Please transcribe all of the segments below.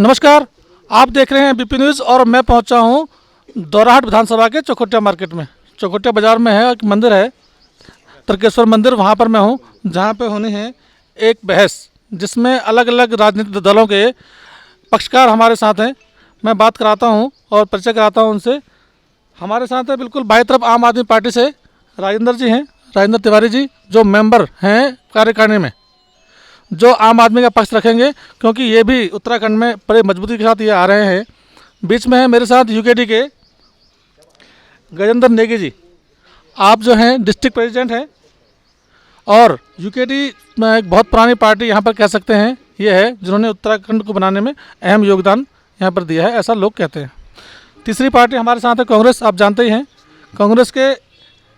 नमस्कार, आप देख रहे हैं बीपी न्यूज़ और मैं पहुंचा हूं दोराहाट विधानसभा के चौखुटिया मार्केट में। चौखुटिया बाज़ार में है एक मंदिर है, तर्केश्वर मंदिर, वहां पर मैं हूं जहां पे होनी है एक बहस जिसमें अलग अलग राजनीतिक दलों के पक्षकार हमारे साथ हैं। मैं बात कराता हूं और परिचय कराता हूं उनसे। हमारे साथ है बिल्कुल बाईं तरफ आम आदमी पार्टी से राजेंद्र जी हैं, राजेंद्र तिवारी जी, जो मेंबर हैं कार्यकारिणी में, जो आम आदमी का पक्ष रखेंगे क्योंकि ये भी उत्तराखंड में बड़े मजबूती के साथ ये आ रहे हैं। बीच में है मेरे साथ यूकेडी के गजेंद्र नेगी जी, आप जो हैं डिस्ट्रिक्ट प्रेसिडेंट हैं और यूकेडी में एक बहुत पुरानी पार्टी यहाँ पर कह सकते हैं ये है जिन्होंने उत्तराखंड को बनाने में अहम योगदान यहाँ पर दिया है, ऐसा लोग कहते हैं। तीसरी पार्टी हमारे साथ है कांग्रेस, आप जानते ही हैं। कांग्रेस के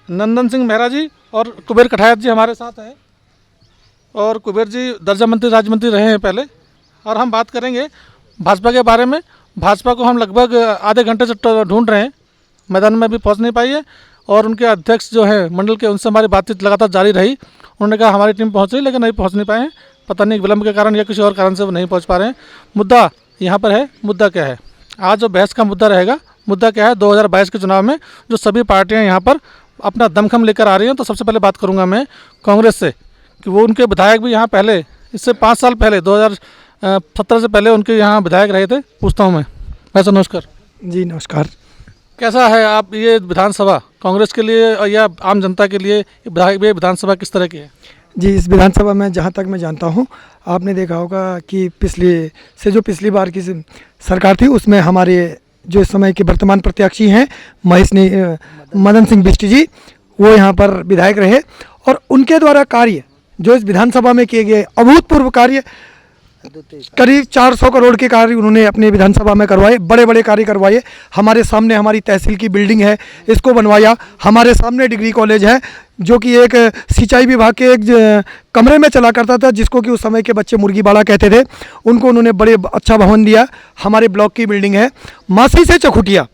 नंदन सिंह मेहरा जी और कुबेर कठायत जी हमारे साथ हैं और कुबेर जी दर्जा मंत्री राज्य मंत्री रहे हैं पहले। और हम बात करेंगे भाजपा के बारे में। भाजपा को हम लगभग आधे घंटे से ढूंढ रहे हैं, मैदान में भी पहुंच नहीं पाई है और उनके अध्यक्ष जो हैं मंडल के, उनसे हमारी बातचीत लगातार जारी रही। उन्होंने कहा हमारी टीम पहुंच रही लेकिन नहीं पहुंच नहीं पाए हैं, पता नहीं विलम्ब के कारण या किसी और कारण से वो नहीं पहुँच पा रहे हैं। मुद्दा यहाँ पर है, मुद्दा क्या है आज जो बहस का मुद्दा रहेगा, मुद्दा क्या है 2022 के चुनाव में जो सभी पार्टियाँ यहाँ पर अपना दमखम लेकर आ रही हैं। तो सबसे पहले बात करूँगा मैं कांग्रेस से कि वो उनके विधायक भी यहाँ पहले, इससे 5 साल पहले 2017 से पहले उनके यहाँ विधायक रहे थे। पूछता हूँ मैं वैसे। नमस्कार जी नमस्कार। कैसा है आप ये विधानसभा कांग्रेस के लिए या आम जनता के लिए ये विधानसभा किस तरह की है? जी, इस विधानसभा में जहाँ तक मैं जानता हूँ, आपने देखा होगा कि पिछली बार की सरकार थी उसमें हमारे जो इस समय के वर्तमान प्रत्याशी हैं मदन सिंह बिष्ट जी, वो यहाँ पर विधायक रहे और उनके द्वारा कार्य जो इस विधानसभा में किए गए अभूतपूर्व कार्य, करीब 400 करोड़ के कार्य उन्होंने अपने विधानसभा में करवाए, बड़े बड़े कार्य करवाए। हमारे सामने हमारी तहसील की बिल्डिंग है, इसको बनवाया। हमारे सामने डिग्री कॉलेज है जो कि एक सिंचाई विभाग के एक कमरे में चला करता था, जिसको कि उस समय के बच्चे मुर्गी बाड़ा कहते थे, उनको उन्होंने बड़े अच्छा भवन दिया। हमारे ब्लॉक की बिल्डिंग है। मासी से चौखुटिया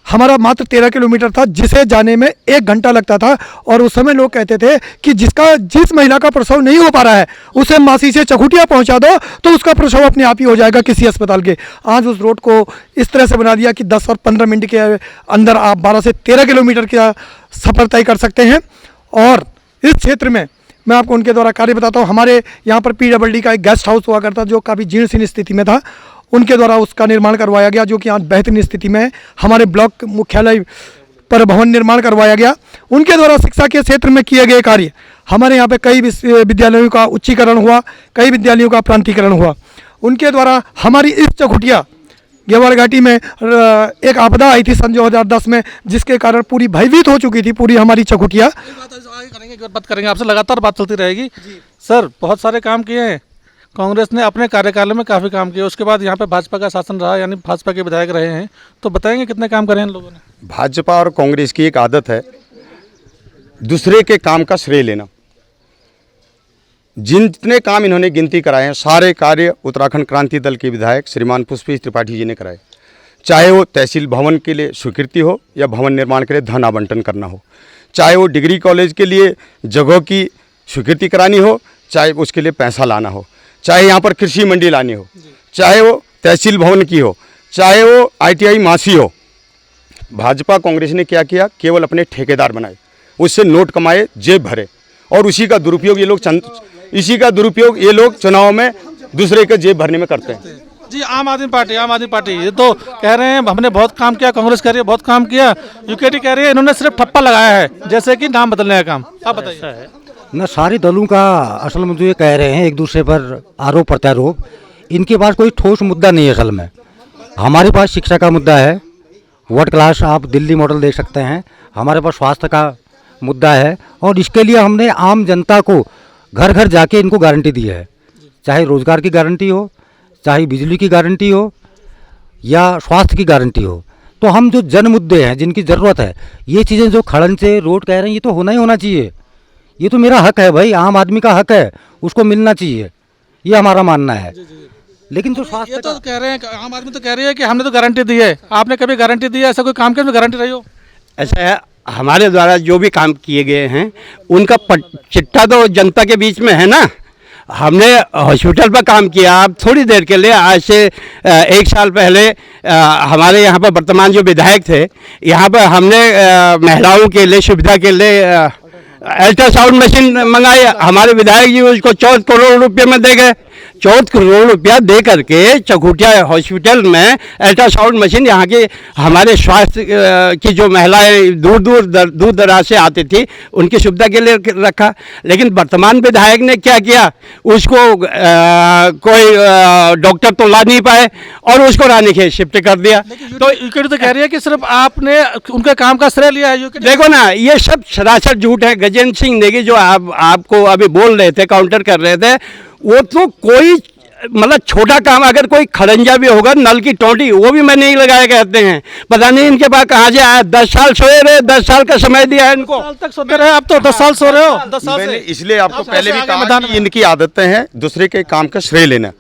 हमारा मात्र 13 किलोमीटर था, जिसे जाने में 1 घंटा लगता था और उस समय लोग कहते थे कि जिस महिला का प्रसव नहीं हो पा रहा है उसे मासी से चौखुटिया पहुंचा दो तो उसका प्रसव अपने आप ही हो जाएगा किसी अस्पताल के। आज उस रोड को इस तरह से बना दिया कि 10 और 15 मिनट के अंदर आप 12 से 13 किलोमीटर का सफ़र तय कर सकते हैं। और इस क्षेत्र में मैं आपको उनके द्वारा कार्य बताता हूँ। हमारे यहाँ पर PWD का एक गेस्ट हाउस हुआ करता जो काफ़ी जीर्ण शीर्ण स्थिति में था, उनके द्वारा उसका निर्माण करवाया गया जो कि आज बेहतरीन स्थिति में है। हमारे ब्लॉक मुख्यालय पर भवन निर्माण करवाया गया। उनके द्वारा शिक्षा के क्षेत्र में किए गए कार्य, हमारे यहाँ पे कई विद्यालयों का उच्चीकरण हुआ, कई विद्यालयों का प्रांतीकरण हुआ। उनके द्वारा हमारी इस चौखुटिया गेवाड़ घाटी में एक आपदा आई थी सन 2010 में, जिसके कारण पूरी भयभीत हो चुकी थी पूरी हमारी चौखुटिया। बात करेंगे आपसे, लगातार बात चलती रहेगी। सर, बहुत सारे काम किए हैं कांग्रेस ने अपने कार्यकाल में, काफ़ी काम किए। उसके बाद यहाँ पे भाजपा का शासन रहा, यानी भाजपा के विधायक रहे हैं, तो बताएंगे कितने काम करे हैं इन लोगों ने? भाजपा और कांग्रेस की एक आदत है दूसरे के काम का श्रेय लेना। जितने काम इन्होंने गिनती कराए हैं सारे कार्य उत्तराखंड क्रांति दल के विधायक श्रीमान पुष्पेश त्रिपाठी जी ने कराए। चाहे वो तहसील भवन के लिए स्वीकृति हो या भवन निर्माण के लिए धन आवंटन करना हो, चाहे वो डिग्री कॉलेज के लिए जगहों की स्वीकृति करानी हो, चाहे उसके लिए पैसा लाना हो, चाहे यहाँ पर कृषि मंडी लानी हो, चाहे वो तहसील भवन की हो, चाहे वो ITI मासी हो। भाजपा कांग्रेस ने क्या किया, केवल अपने ठेकेदार बनाए, उससे नोट कमाए, जेब भरे और उसी का दुरुपयोग ये लोग चुनाव में दूसरे के जेब भरने में करते हैं। जी, आम आदमी पार्टी ये तो कह रहे हैं हमने बहुत काम किया, कांग्रेस कह रही है बहुत काम किया, यूकेडी कह रही है इन्होंने सिर्फ ठप्पा लगाया है, जैसे कि नाम बदलने का काम। आप बताइए। न सारे दलों का असल में जो ये कह रहे हैं एक दूसरे पर आरोप प्रत्यारोप, इनके पास कोई ठोस मुद्दा नहीं है। असल में हमारे पास शिक्षा का मुद्दा है, वर्ल्ड क्लास आप दिल्ली मॉडल देख सकते हैं। हमारे पास स्वास्थ्य का मुद्दा है और इसके लिए हमने आम जनता को घर घर जाके इनको गारंटी दी है, चाहे रोज़गार की गारंटी हो, चाहे बिजली की गारंटी हो या स्वास्थ्य की गारंटी हो। तो हम जो जन मुद्दे हैं जिनकी ज़रूरत है, ये चीज़ें जो खड़न से रोड कह रहे हैं, ये तो होना ही होना चाहिए। ये तो मेरा हक है भाई, आम आदमी का हक है, उसको मिलना चाहिए, ये हमारा मानना है। लेकिन जो स्वास्थ्य ये तो कह रहे हैं, आम आदमी तो कह रही है कि हमने तो गारंटी दी है। आपने कभी गारंटी दी है ऐसा कोई काम के गारंटी रही हो? ऐसा है, हमारे द्वारा जो भी काम किए गए हैं उनका चिट्ठा तो जनता के बीच में है ना। हमने हॉस्पिटल पर काम किया। अब थोड़ी देर के लिए, आज से 1 साल पहले हमारे यहाँ पर वर्तमान जो विधायक थे, यहाँ पर हमने महिलाओं के लिए सुविधा के लिए अल्ट्रासाउंड मशीन मंगाई। हमारे विधायक जी उसको 14 करोड़ रुपये में दे गए। 14 करोड़ रुपया दे करके चकोटिया हॉस्पिटल में अल्ट्रासाउंड मशीन, यहाँ के हमारे स्वास्थ्य की जो महिलाएं दूर दराज से आती थी, उनकी सुविधा के लिए रखा। लेकिन वर्तमान विधायक ने क्या किया, उसको कोई डॉक्टर तो ला नहीं पाए और उसको रानीखेत शिफ्ट कर दिया। तो यूकेडी तो कह रही है कि सिर्फ आपने उनके काम का श्रेय लिया है। यूकेडी देखो ना, ये सब सरासर झूठ है। गजेंद्र सिंह नेगी जो आपको अभी बोल रहे थे, काउंटर कर रहे थे, वो तो कोई मतलब छोटा काम, अगर कोई खड़ंजा भी होगा, नल की टोटी, वो भी मैं नहीं लगाया कहते हैं। पता नहीं इनके पास कहाँ से आया। 10 साल सोए रहे, 10 साल का समय दिया है इनको। 10 साल तक सोते रहे, अब तो 10 साल सो रहे हो। 10 साल मैंने से इसलिए आपको दस पहले साल भी से कहा आगे कि इनकी आदतें हैं दूसरे के काम का श्रेय लेना।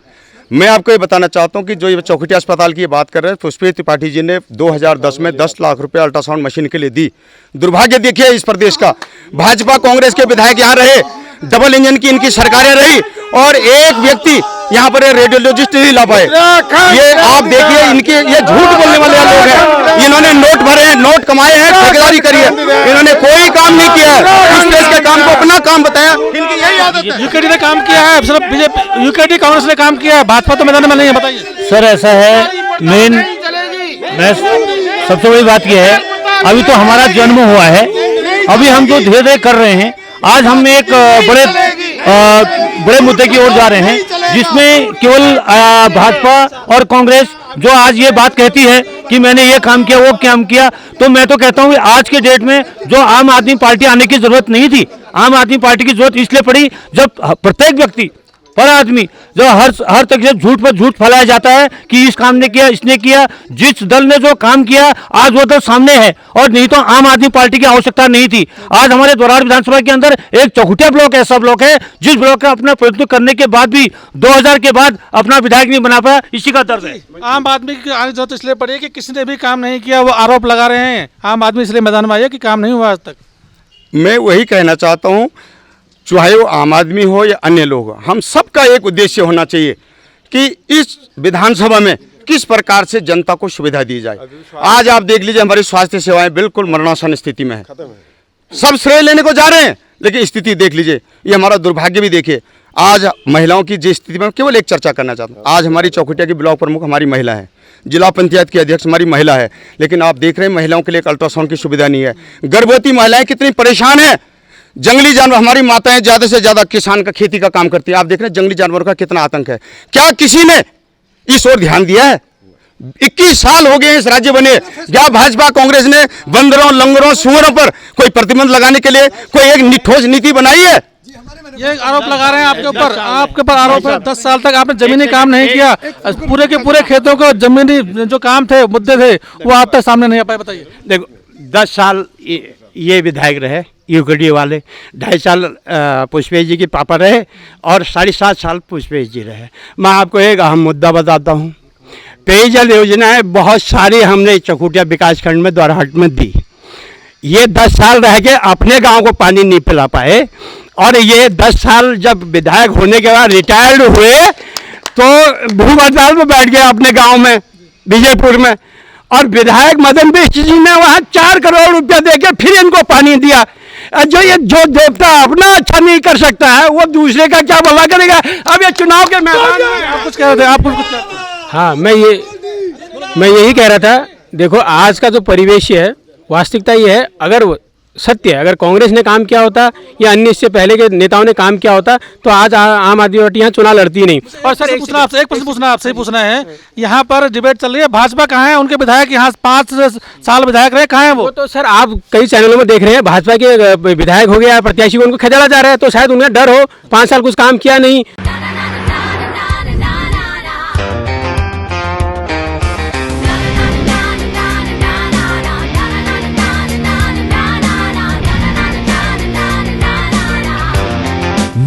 मैं आपको ये बताना चाहता हूँ कि जो ये चौखुटिया अस्पताल की बात कर रहे हैं, पुष्पेश त्रिपाठी जी ने 2010 में 10 लाख रुपए अल्ट्रासाउंड मशीन के लिए दी। दुर्भाग्य देखिए इस प्रदेश का, भाजपा कांग्रेस के विधायक यहाँ रहे, डबल इंजन की इनकी सरकारें रही और एक व्यक्ति यहाँ पर रेडियोलॉजिस्ट नहीं ला पाए। ये आप देखिए, इनके ये झूठ बोलने वाले लोग हैं। इन्होंने नोट भरे हैं, नोट कमाए हैं, ठेकेदारी करी है, इन्होंने कोई काम नहीं किया है। इस देश के काम को अपना काम बताया, इनकी यही आदत है। यूकेडी ने काम किया है, सिर्फ बीजेपी, यूकेडी कांग्रेस ने काम किया है, भाजपा तो मैदान में नहीं है। बताइए सर, ऐसा है, मैं सबसे बड़ी बात यह है, अभी तो हमारा जन्म हुआ है, अभी हम जो धीरे धीरे कर रहे हैं, आज हम एक बड़े मुद्दे की ओर जा रहे हैं, जिसमें केवल भाजपा और कांग्रेस जो आज ये बात कहती है कि मैंने ये काम किया, वो काम किया, तो मैं तो कहता हूँ कि आज के डेट में जो आम आदमी पार्टी आने की जरूरत नहीं थी। आम आदमी पार्टी की जरूरत इसलिए पड़ी जब प्रत्येक व्यक्ति, हर आदमी जो हर तक से झूठ पर झूठ फैलाया जाता है कि इस काम ने किया, इसने किया। जिस दल ने जो काम किया आज वो दल सामने है, और नहीं तो आम आदमी पार्टी की आवश्यकता नहीं थी। आज हमारे दोराड़ विधानसभा के अंदर एक चौखुटिया ब्लॉक ऐसा ब्लॉक है जिस ब्लॉक का अपना प्रतिनिधित्व करने के बाद भी 2000 के बाद अपना विधायक नहीं बना पाया। इसी का दर्द है। आम आदमी की आने की जरूरत इसलिए पड़ी है कि किसी ने भी काम नहीं किया, वो आरोप लगा रहे हैं। आम आदमी इसलिए मैदान में आया कि काम नहीं हुआ आज तक। मैं वही कहना चाहता हूँ, चाहे वो आम आदमी हो या अन्य लोग, हम सबका एक उद्देश्य होना चाहिए कि इस विधानसभा में किस प्रकार से जनता को सुविधा दी जाए। आज आप देख लीजिए, हमारी स्वास्थ्य सेवाएं बिल्कुल मरणासन स्थिति में है। सब श्रेय लेने को जा रहे हैं, लेकिन स्थिति देख लीजिए, ये हमारा दुर्भाग्य भी देखिए। आज महिलाओं की जिस स्थिति में, केवल एक चर्चा करना चाहता हूँ, आज हमारी चौखुटिया की ब्लॉक प्रमुख हमारी महिला है, जिला पंचायत की अध्यक्ष हमारी महिला है, लेकिन आप देख रहे हैं महिलाओं के लिए एक अल्ट्रासाउंड की सुविधा नहीं है। गर्भवती महिलाएं कितनी परेशान हैं। जंगली जानवर, हमारी माताएं ज़्यादा से ज़्यादा किसान का खेती का काम करती है, आप देख रहे हैं जंगली जानवरों का कितना आतंक है। क्या किसी ने इस ओर ध्यान दिया है? 21 साल हो गए इस राज्य बने, क्या भाजपा कांग्रेस ने बंदरों, लंगरों, सुअरों पर कोई प्रतिबंध लगाने के लिए कोई एक ठोस नीति बनाई है? ये आरोप लगा रहे हैं आपके ऊपर आरोप है। 10 साल तक आपने जमीनी काम नहीं किया, पूरे के पूरे खेतों को जमीनी जो काम थे, मुद्दे थे, वो आप तक सामने नहीं आ पाए। बताइए। देखो, 10 साल ये विधायक रहे यूकेडी वाले, 2.5 साल पुष्पेश जी के पापा रहे और 7.5 साल पुष्पेश जी रहे। मैं आपको एक अहम मुद्दा बताता हूँ। पेयजल योजनाएं बहुत सारी हमने चकोटिया विकास खंड में द्वाराहाट में दी। ये 10 साल रह के अपने गांव को पानी नहीं पिला पाए, और ये 10 साल जब विधायक होने के बाद रिटायर्ड हुए तो भूख हड़ताल में बैठ गए अपने गाँव में, विजयपुर में, और विधायक मदन बिष्ट जी ने वहाँ 4 करोड़ रुपया देके फिर इनको पानी दिया। जो देवता अपना अच्छा नहीं कर सकता है, वो दूसरे का क्या भला करेगा। अब ये चुनाव के मैदान में आप कुछ कह रहे थे, आप कुछ कह रहे थे। हाँ, मैं यही कह रहा था। देखो, आज का जो परिवेश है, वास्तविकता ये है, अगर सत्य है, अगर कांग्रेस ने काम किया होता या अन्य इससे पहले के नेताओं ने काम किया होता तो आज आम आदमी पार्टी यहाँ चुनाव लड़ती नहीं। और सर एक प्रश्न पूछना आपसे पूछना है, यहाँ पर डिबेट चल रही है, भाजपा कहाँ है? उनके विधायक यहाँ 5 साल विधायक रहे, कहाँ है वो? तो सर आप कई चैनलों में देख रहे हैं, भाजपा के विधायक हो गया, प्रत्याशी को उनको खदेड़ा जा रहा है, तो शायद उन्हें डर हो, 5 साल कुछ काम किया नहीं।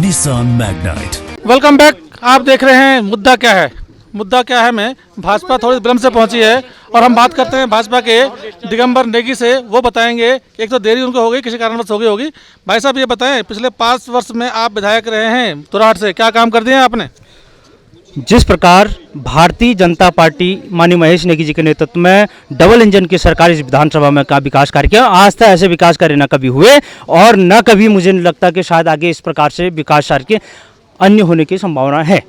Nissan Magnite. Welcome back. आप देख रहे हैं मुद्दा क्या है। मुद्दा क्या है मैं भाजपा थोड़ी विलम्ब से पहुंची है और हम बात करते हैं भाजपा के दिगंबर नेगी से। वो बताएंगे कि एक तो देरी उनको हो गई, किसी कारणवश हो गई होगी। भाई साहब ये बताएं, पिछले 5 वर्ष में आप विधायक रहे हैं दोराट से, क्या काम कर दिए हैं आपने? जिस प्रकार भारतीय जनता पार्टी माननीय महेश नेगी जी के नेतृत्व में डबल इंजन की सरकार इस विधानसभा में का विकास कार्य किया, आज तक ऐसे विकास कार्य न कभी हुए और न कभी मुझे लगता कि शायद आगे इस प्रकार से विकास कार्य के अन्य होने की संभावना है।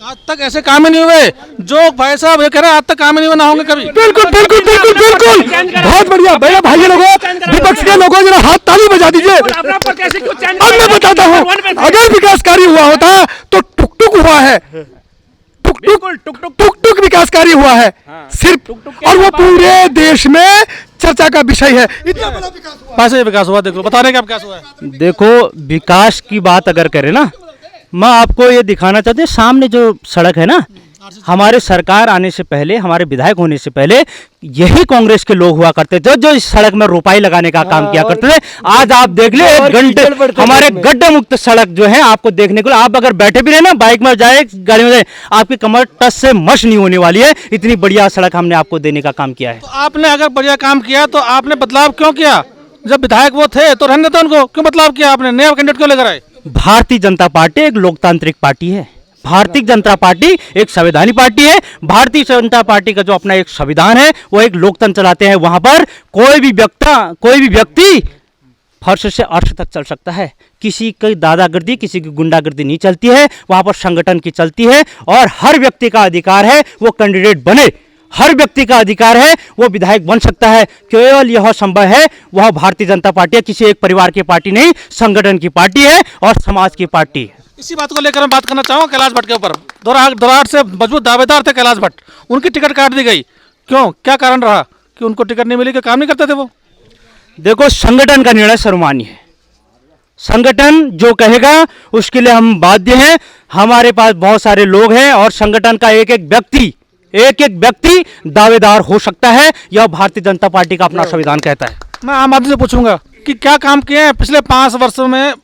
आज तक ऐसे काम ही नहीं हुए जो भाई साहब ये कह रहे हैं, आज तक काम ही नहीं हुए, ना होंगे कभी। बिल्कुल बिल्कुल बिल्कुल बिल्कुल, बहुत बढ़िया। मेरे भाई लोगों, विपक्ष के लोगों, जरा हाथ ताली बजा दीजिए। अब मैं बताता हूँ, अगर विकास कार्य हुआ होता तो टुक टुक हुआ है, टुक टुक विकास कार्य हुआ है सिर्फ, और वो पूरे देश में चर्चा का विषय है। इतना बड़ा विकास हुआ, कैसे विकास हुआ? देखो बताने का विकास हुआ है। देखो विकास की बात अगर करें ना, मैं आपको ये दिखाना चाहते हैं, सामने जो सड़क है ना, हमारे सरकार आने से पहले, हमारे विधायक होने से पहले यही कांग्रेस के लोग हुआ करते थे जो इस सड़क में रोपाई लगाने का काम किया करते थे। आज आप देख ले, 1 घंटे हमारे गड्ढा मुक्त सड़क जो है आपको देखने को, आप अगर बैठे भी रहे ना, बाइक में जाए, गाड़ी में जाए, आपकी कमर टस से मश नहीं होने वाली है। इतनी बढ़िया सड़क हमने आपको देने का काम किया है। तो आपने अगर बढ़िया काम किया तो आपने बदलाव क्यों किया? जब विधायक वो थे तो रहने दो उनको, क्यों बदलाव किया आपने? नया कैंडिडेट क्यों लेकर आए? भारतीय जनता पार्टी एक लोकतांत्रिक पार्टी है। भारतीय जनता पार्टी एक संवैधानिक पार्टी है। भारतीय जनता पार्टी का जो अपना एक संविधान है, वो एक लोकतंत्र चलाते हैं। वहां पर कोई भी व्यक्ति फर्श से अर्श तक चल सकता है। किसी की दादागिर्दी, किसी की गुंडागिर्दी नहीं चलती है। वहां पर संगठन की चलती है और हर व्यक्ति का अधिकार है वो कैंडिडेट बने, हर व्यक्ति का अधिकार है वो विधायक बन सकता है। केवल यह संभव है, वह भारतीय जनता पार्टी है, किसी एक परिवार की पार्टी नहीं, संगठन की पार्टी है और समाज की पार्टी है। इसी बात को लेकर मैं बात करना चाहूँगा कैलाश भट्ट के ऊपर। दोराट से मजबूत दावेदार थे कैलाश भट्ट, उनकी टिकट काट दी गई, क्यों? क्या कारण रहा कि उनको टिकट नहीं मिली? कि काम नहीं करते थे वो? देखो, संगठन का निर्णय सर्वमान्य है। संगठन जो कहेगा उसके लिए हम बाध्य हैं। हमारे पास बहुत सारे लोग हैं और संगठन का एक एक व्यक्ति दावेदार हो सकता है। यह भारतीय जनता पार्टी का अपना संविधान कहता है। मैं आम आदमी से पूछूंगा कि क्या काम किए हैं पिछले 5 वर्षों में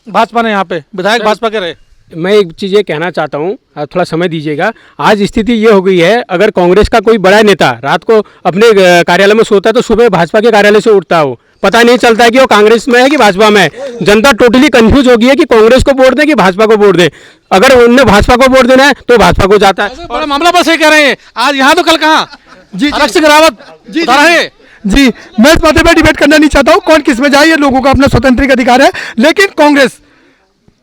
भाजपा ने? यहाँ पे विधायक भाजपा के रहे। मैं एक चीज़ ये कहना चाहता हूँ, थोड़ा समय दीजिएगा। आज स्थिति ये हो गई है, अगर कांग्रेस का कोई बड़ा नेता रात को अपने कार्यालय में सोता है तो सुबह भाजपा के कार्यालय से उठता हो, पता नहीं चलता है कि वो कांग्रेस में है कि भाजपा में है। जनता टोटली कंफ्यूज हो गई है कि कांग्रेस को वोट दें कि भाजपा को वोट दें। अगर उन्हें भाजपा को वोट देना है तो भाजपा को जाता है। बड़ा मामला बस ये कह रहे हैं, आज यहाँ तो कल कहाँ? जी आरक्षक सिंह रावत जी बता रहे हैं। जी, मैं इस बात पर डिबेट करना नहीं चाहता हूँ, कौन किस में जाए, ये लोगों का अपना स्वतंत्र अधिकार है। लेकिन कांग्रेस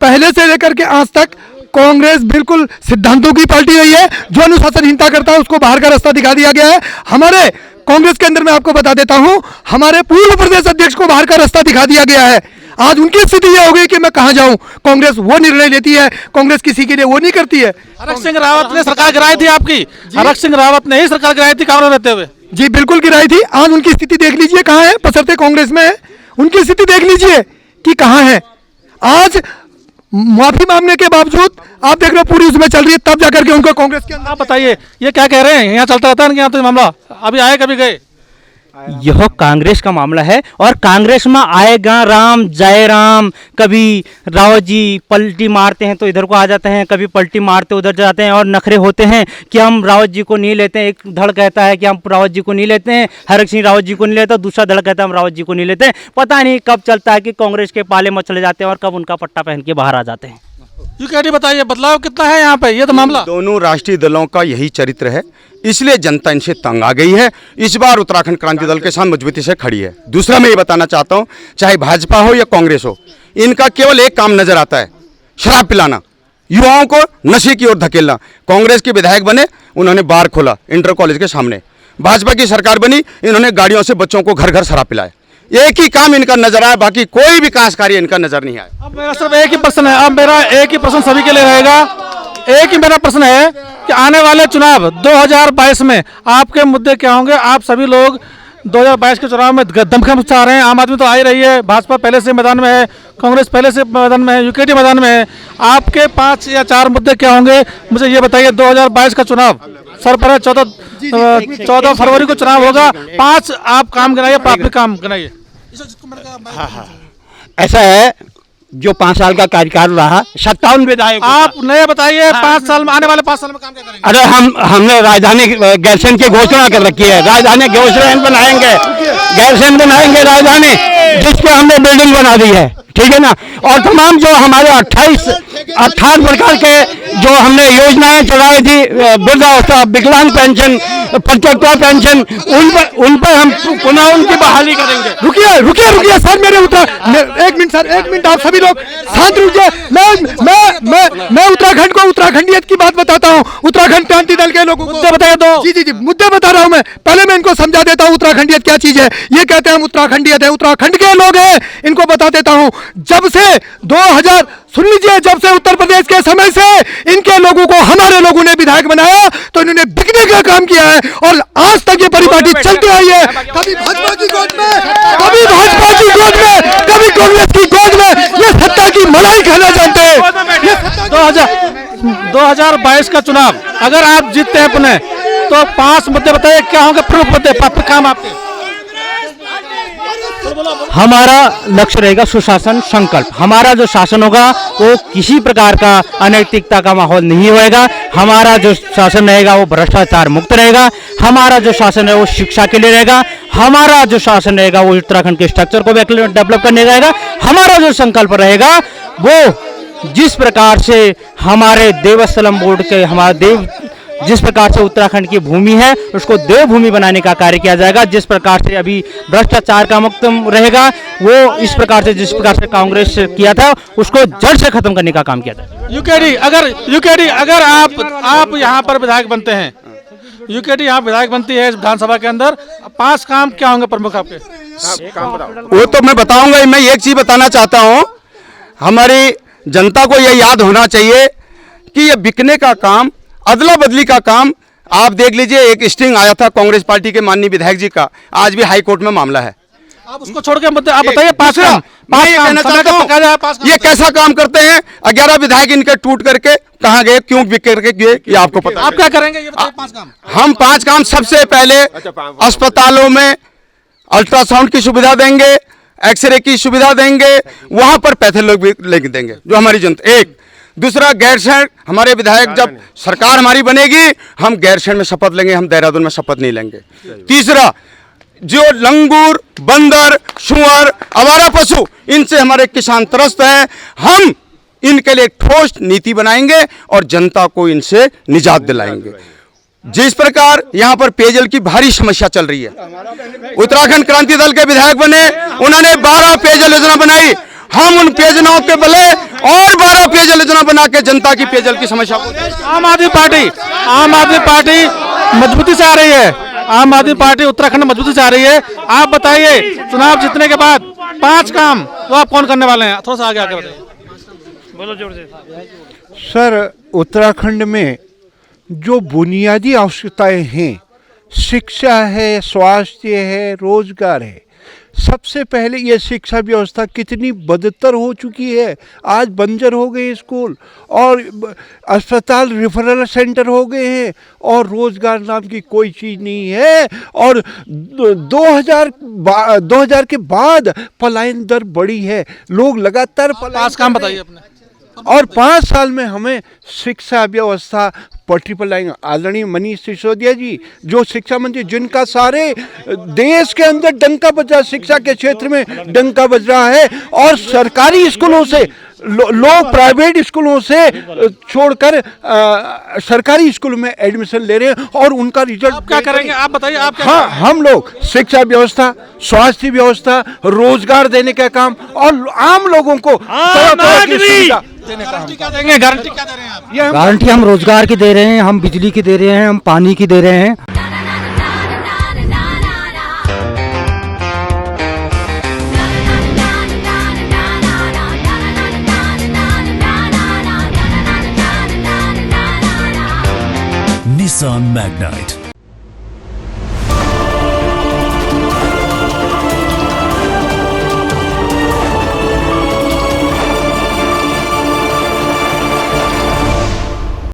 पहले से लेकर के आज तक कांग्रेस बिल्कुल सिद्धांतों की पार्टी रही है। जो अनुशासनहीनता करता है उसको बाहर का रास्ता दिखा दिया गया है। हमारे कांग्रेस के अंदर मैं आपको बता देता हूं, हमारे पूर्व प्रदेश अध्यक्ष को बाहर का रास्ता दिखा दिया गया है। आज उनकी स्थिति यह हो गई कि मैं कहां जाऊं। कांग्रेस वो निर्णय लेती है, कांग्रेस किसी के लिए वो नहीं करती है। आरक्षक सिंह रावत ने सरकार गिराई थी आपकी, आरक्षक सिंह रावत ने ही सरकार गिराई थी कांग्रेस रहते हुए। जी बिल्कुल गिराई थी। आज उनकी स्थिति देख लीजिए कहां है, बशर्ते कांग्रेस में है। उनकी स्थिति देख लीजिए कि कहां है। आज माफी मांगने के बावजूद आप देख रहे हो पूरी उसमें चल रही है, तब जाकर के उनको कांग्रेस के अंदर। आप बताइए ये क्या कह रहे हैं? यहाँ चलता रहता है ना यहाँ तो मामला, अभी आए कभी गए? यह कांग्रेस का मामला है और कांग्रेस में आएगा राम जय राम। कभी रावत जी पलटी मारते हैं तो इधर को आ जाते हैं, कभी पलटी मारते उधर जाते हैं और नखरे होते हैं कि हम रावत जी को नहीं लेते हैं। एक धड़ कहता है कि हम रावत जी को नहीं लेते हैं, हरक सिंह रावत जी को नहीं लेता, दूसरा धड़ कहता है हम रावत जी को नहीं लेते हैं। पता नहीं कब चलता है कि कांग्रेस के पाले में चले जाते हैं और कब उनका पट्टा पहन के बाहर आ जाते हैं। यूकेडी बताइए बदलाव कितना है यहाँ पे? ये तो मामला दोनों राष्ट्रीय दलों का यही चरित्र है, इसलिए जनता इनसे तंग आ गई है। इस बार उत्तराखंड क्रांति दल के साथ मजबूती से खड़ी है। दूसरा मैं ये बताना चाहता हूँ, चाहे भाजपा हो या कांग्रेस हो, इनका केवल एक काम नजर आता है, शराब पिलाना, युवाओं को नशे की ओर धकेलना। कांग्रेस के विधायक बने, उन्होंने बार खोला इंटर कॉलेज के सामने। भाजपा की सरकार बनी, इन्होंने गाड़ियों से बच्चों को घर घर शराब पिलाया। एक ही काम इनका नजर आया, बाकी कोई विकास कार्य इनका नजर नहीं आया। अब मेरा सिर्फ एक ही प्रश्न है, अब मेरा एक ही प्रश्न सभी के लिए रहेगा। एक ही मेरा प्रश्न है कि आने वाले चुनाव 2022 में आपके मुद्दे क्या होंगे? आप सभी लोग 2022 के चुनाव में दमखम चाह रहे हैं। आम आदमी तो आ ही रही है, भाजपा पहले से मैदान में है, कांग्रेस पहले से मैदान में है, यूकेडी मैदान में है। आपके 5 या 4 मुद्दे क्या होंगे मुझे ये बताइए। 2022 का चुनाव सर पर है, 14 फरवरी को चुनाव होगा। 5 आप काम गिनाइए, प्राथमिक काम गिनाइए। ऐसा है, जो 5 साल का कार्यकाल रहा 57 विधायक आप नए बताइए 5 साल में, आने वाले 5 साल में काम क्या करेंगे? अरे हमने राजधानी गैरसैंण की घोषणा कर रखी है, राजधानी गैरसैंण बनाएंगे, गैरसैंण बनाएंगे राजधानी, जिसपे हमने बिल्डिंग बना दी है, ठीक है ना। और तमाम जो हमारे 28 प्रकार के जो हमने योजनाएं चलाई थी, वृद्धावस्था, विकलांग पेंशन, पचहत्तरवा पेंशन, उन पर हम पुनः उनकी बहाली करेंगे। रुकिए सर, एक मिनट आप सभी लोग शांत रुकिए। मैं उत्तराखंड को उत्तराखंडियत की बात बताता हूँ, उत्तराखंड क्रांति दल के लोगों को मुद्दे बताइए तो। जी मुद्दे बता रहा हूँ मैं, पहले मैं इनको समझा देता हूँ उत्तराखंडियत क्या चीज है। ये कहते हैं हम उत्तराखंडियत है, उत्तराखंड के लोग हैं, इनको बता देता हूँ। जब से 2000 सुन लीजिए, जब से उत्तर प्रदेश के समय से इनके लोगों को हमारे लोगों ने विधायक बनाया तो इन्होंने बिकने का काम किया है और आज तक ये परिपाटी चलती आई है। कभी भाजपा की गोद में, कभी भाजपा की गोद में, कभी कांग्रेस की गोद में, ये सत्ता की मलाई खाना जानते हैं। 2022 का चुनाव अगर आप जीतते हैं पुनः तो 5 मुद्दे बताइए क्या होंगे प्रमुख मुद्दे, काम आपके? हमारा लक्ष्य रहेगा सुशासन संकल्प। हमारा जो शासन होगा वो किसी प्रकार का अनैतिकता का माहौल नहीं होएगा। हमारा जो शासन रहेगा वो भ्रष्टाचार मुक्त रहेगा। हमारा जो शासन है वो शिक्षा के लिए रहेगा। हमारा जो शासन रहेगा वो उत्तराखंड के स्ट्रक्चर को डेवलप करने रहेगा। हमारा जो संकल्प रहेगा वो जिस प्रकार से हमारे देवस्थलम बोर्ड के जिस प्रकार से उत्तराखंड की भूमि है उसको देवभूमि बनाने का कार्य किया जाएगा। जिस प्रकार से अभी भ्रष्टाचार का मुक्त रहेगा वो इस प्रकार से जिस प्रकार से कांग्रेस किया था उसको जड़ से खत्म करने का काम किया जाएगा। यूकेडी अगर आप यहाँ पर विधायक बनते हैं, यूकेडी यहाँ विधायक बनती है इस विधानसभा के अंदर, 5 काम क्या होंगे प्रमुख आपके? वो तो मैं बताऊंगा। मैं एक चीज बताना चाहता हूँ, हमारी जनता को यह याद होना चाहिए कि ये बिकने का काम, अदला बदली का काम, आप देख लीजिए एक स्टिंग आया था कांग्रेस पार्टी के माननीय विधायक जी का, आज भी हाई कोर्ट में मामला है। आप उसको छोड़ के मुद्दे आप बताइए। 5 काम कहना चाहता हूं, ये कैसा काम करते हैं? 11 विधायक इनके टूट करके कहां गए, क्यों बिक करके गए, ये आपको पता। आप क्या करेंगे ये बताइए 5 काम। हम 5 काम, सबसे पहले अस्पतालों में अल्ट्रासाउंड की सुविधा देंगे, एक्सरे की सुविधा देंगे, वहां पर पैथोलॉजी लेके देंगे जो हमारी जनता। एक दूसरा, गैरसैंण, हमारे विधायक जब सरकार हमारी बनेगी हम गैरसैंण में शपथ लेंगे, हम देहरादून में शपथ नहीं लेंगे। तीसरा, जो लंगूर, बंदर, सुअर, आवारा पशु, इनसे हमारे किसान त्रस्त हैं, हम इनके लिए ठोस नीति बनाएंगे और जनता को इनसे निजात दिलाएंगे। जिस प्रकार यहाँ पर पेयजल की भारी समस्या चल रही है, उत्तराखंड क्रांति दल के विधायक बने, उन्होंने 12 पेयजल योजना बनाई। हम उन पेयजलों के बले और 12 पेयजल योजना बना के जनता की पेयजल की समस्या को। आम आदमी पार्टी मजबूती से आ रही है, आम आदमी पार्टी उत्तराखंड में मजबूती से आ रही है। आप बताइए चुनाव जीतने के बाद 5 काम वो आप कौन करने वाले हैं? थोड़ा सा आगे बताइए, बोलो जोर से। सर, उत्तराखंड में जो बुनियादी आवश्यकताएं हैं, शिक्षा है, स्वास्थ्य है, रोजगार है, सबसे पहले ये शिक्षा व्यवस्था कितनी बदतर हो चुकी है। आज बंजर हो गए स्कूल और अस्पताल रेफरल सेंटर हो गए हैं और रोजगार नाम की कोई चीज़ नहीं है। और 2000 के बाद पलायन दर बढ़ी है, लोग लगातार 5 काम बताइए अपने। और 5 साल में हमें शिक्षा व्यवस्था पटरी पर लाएंगे। आदरणीय मनीष सिसोदिया जी जो शिक्षा मंत्री, जिनका सारे देश के अंदर डंका बज रहा है, शिक्षा के क्षेत्र में डंका बज रहा है, और सरकारी स्कूलों से लोग प्राइवेट स्कूलों से छोड़कर सरकारी स्कूलों में एडमिशन ले रहे हैं और उनका रिजल्ट क्या करेंगे आप बताइए। आप क्या हाँ, हम लोग शिक्षा व्यवस्था, स्वास्थ्य व्यवस्था, रोजगार देने का काम और आम लोगों को तरह-तरह की सुविधा गारंटी क्या देंगे? गारंटी क्या दे रहे हैं आप? गारंटी हम रोजगार की दे रहे हैं, हम बिजली की दे रहे हैं, हम पानी की दे रहे हैं। Nissan Magnite,